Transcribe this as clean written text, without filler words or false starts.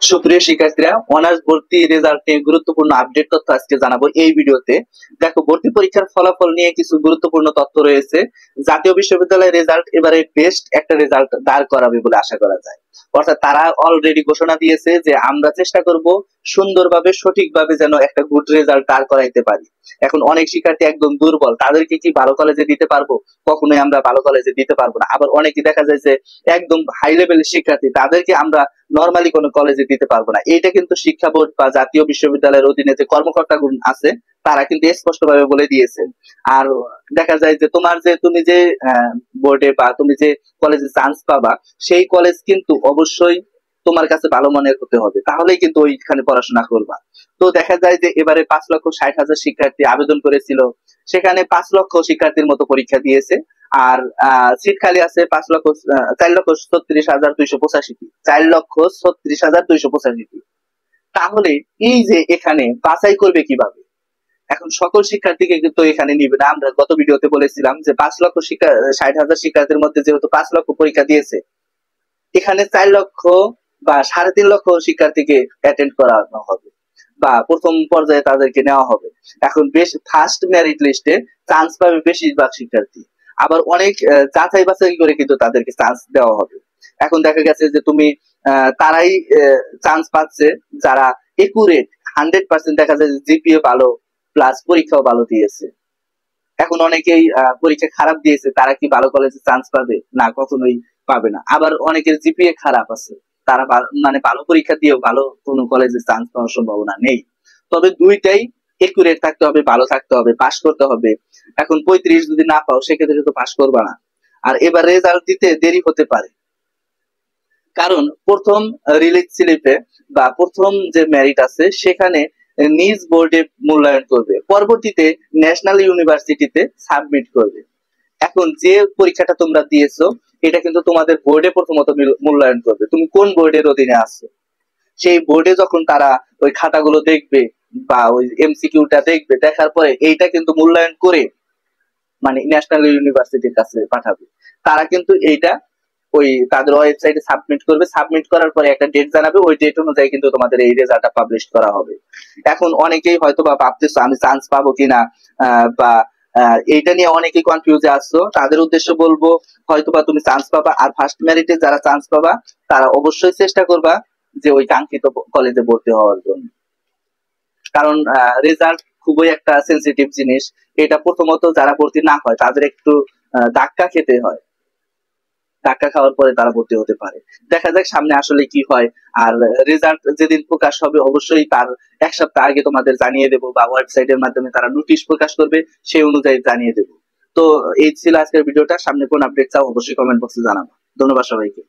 সুপ্রিয় শিক্ষার্থীরা, অনার্স ভর্তি রেজাল্ট নিয়ে গুরুত্বপূর্ণ আপডেট তথ্য আজকে জানাবো এই ভিডিওতে। দেখো, ভর্তি পরীক্ষার ফলাফল নিয়ে কিছু গুরুত্বপূর্ণ তথ্য রয়েছে। জাতীয় বিশ্ববিদ্যালয়ের রেজাল্ট এবারে বেস্ট একটা রেজাল্ট দাঁড় করাবে বলে আশা করা যায়। অর্থাৎ তারা অলরেডি ঘোষণা দিয়েছে যে আমরা চেষ্টা করব সুন্দরভাবে সঠিকভাবে যেন একটা গুড রেজাল্ট দাঁড় করাইতে পারি। এখন অনেক শিক্ষার্থী একদম দুর্বল, তাদেরকে কি ভালো কলেজে দিতে পারবো? কখনোই আমরা ভালো কলেজে দিতে পারবো না। আবার অনেকে দেখা যায় যে একদম হাই লেভেলের শিক্ষার্থী, তাদেরকে আমরা নরমালি কোনো কলেজে দিতে পারবো না। এইটা কিন্তু শিক্ষা বোর্ড বা জাতীয় বিশ্ববিদ্যালয়ের অধীনে যে কর্মকর্তাগণ আছে তারা কিন্তু স্পষ্টভাবে বলে দিয়েছেন। আর দেখা যায় যে তুমি যে বোর্ডে বা তুমি যে কলেজে চান্স পাবা, সেই কলেজ কিন্তু অবশ্যই তোমার কাছে ভালো মনের হতে হবে, তাহলেই কিন্তু ওইখানে পড়াশোনা করবা। তো দেখা যায় যে এবারে 5,60,000 শিক্ষার্থী আবেদন করেছিল, সেখানে 5 লক্ষ শিক্ষার্থীর মতো পরীক্ষা দিয়েছে। আর সিট খালি আছে 4,36,285 4,36,285। তাহলে এই যে এখানে বাছাই করবে কিভাবে? এখন সকল শিক্ষার্থীকে কিন্তু এখানে নিবে না। আমরা গত ভিডিওতে বলেছিলাম যে 5,60,000 শিক্ষার্থীর মধ্যে যেহেতু 5 লক্ষ পরীক্ষা দিয়েছে, এখানে 4 লক্ষ বা 3.5 লক্ষ শিক্ষার্থীকে অ্যাটেন্ড করানো হবে বা প্রথম পর্যায়ে তাদেরকে নেওয়া হবে। এখন ফার্স্ট মেরিট লিস্টে চান্স পাবে বেশিরভাগ শিক্ষার্থী, আবার অনেক যাচাই বাছাই করে কিন্তু তাদেরকে চান্স দেওয়া হবে। এখন দেখা গেছে যে তারাই চান্স পাচ্ছে যারা একুরেট 100%, দেখা যায় জিপিএ ভালো প্লাস পরীক্ষাও ভালো দিয়েছে। এখন অনেকেই পরীক্ষা খারাপ দিয়েছে, তারা কি ভালো কলেজে চান্স পাবে? না, কখনোই পাবে না। আবার অনেকের জিপিএ খারাপ আছে, তারা মানে ভালো পরীক্ষা দিয়েও ভালো কোনো কলেজে চান্স পাওয়ার সম্ভাবনা নেই। তবে দুইটাই একুরেট থাকতে হবে, ভালো থাকতে হবে, পাস করতে হবে। এখন 35 যদি না পাও, সেক্ষেত্রে তো পাস করবা না। আর এবার রেজাল্ট দিতে দেরি হতে পারে, কারণ প্রথম রিলিজ স্লিপে বা প্রথম যে মেরিট আছে সেখানে নিজ বোর্ডে মূল্যায়ন করবে, পরবর্তীতে ন্যাশনাল ইউনিভার্সিটিতে সাবমিট করবে। এখন যে পরীক্ষাটা তোমরা দিয়েছো, এটা কিন্তু তোমাদের বোর্ডে প্রথমত মূল্যায়ন করবে, তুমি কোন বোর্ডের অধীনে আছো। সেই বোর্ডে যখন তারা ওই খাতাগুলো দেখবে বা ওই এমসিকিউটা দেখবে, দেখার পরে এইটা কিন্তু মূল্যায়ন করে মানে ন্যাশনাল ইউনিভার্সিটির কাছে পাঠাবে। তারা কিন্তু এইটা ওই তাদের ওয়েবসাইটে সাবমিট করবে, সাবমিট করার পরে একটা ডেট জানাবে, ওই ডেট অনুযায়ী কিন্তু তোমাদের এই রেজাল্টটা পাবলিশ করা হবে। এখন অনেকেই হয়তো বা ভাবতেছো আমি চান্স পাবো কিনা, বা এইটা নিয়ে অনেকেই কনফিউজে আসছো। তাদের উদ্দেশ্য বলবো, হয়তোবা তুমি চান্স পাবা। আর ফার্স্ট মেরিটে যারা চান্স পাবা, তারা অবশ্যই চেষ্টা করবা যে ওই কাঙ্ক্ষিত কলেজে ভর্তি হওয়ার জন্য, কারণ রেজাল্ট খুবই একটা সেন্সিটিভ জিনিস। এটা প্রথমত যারা ভর্তি না হয় তাদের একটু ধাক্কা খেতে হয়, ধাক্কা খাওয়ার পরে তারা ভর্তি হতে পারে। দেখা যাক সামনে আসলে কি হয়। আর রেজাল্ট যেদিন প্রকাশ হবে, অবশ্যই তার 1 সপ্তাহ আগে তোমাদের জানিয়ে দেবো, বা ওয়েবসাইটের মাধ্যমে তারা নোটিশ প্রকাশ করবে, সেই অনুযায়ী জানিয়ে দেবো। তো এই ছিল আজকের ভিডিওটা। সামনে কোন আপডেট চাও অবশ্যই কমেন্ট বক্সে জানাবো। ধন্যবাদ সবাইকে।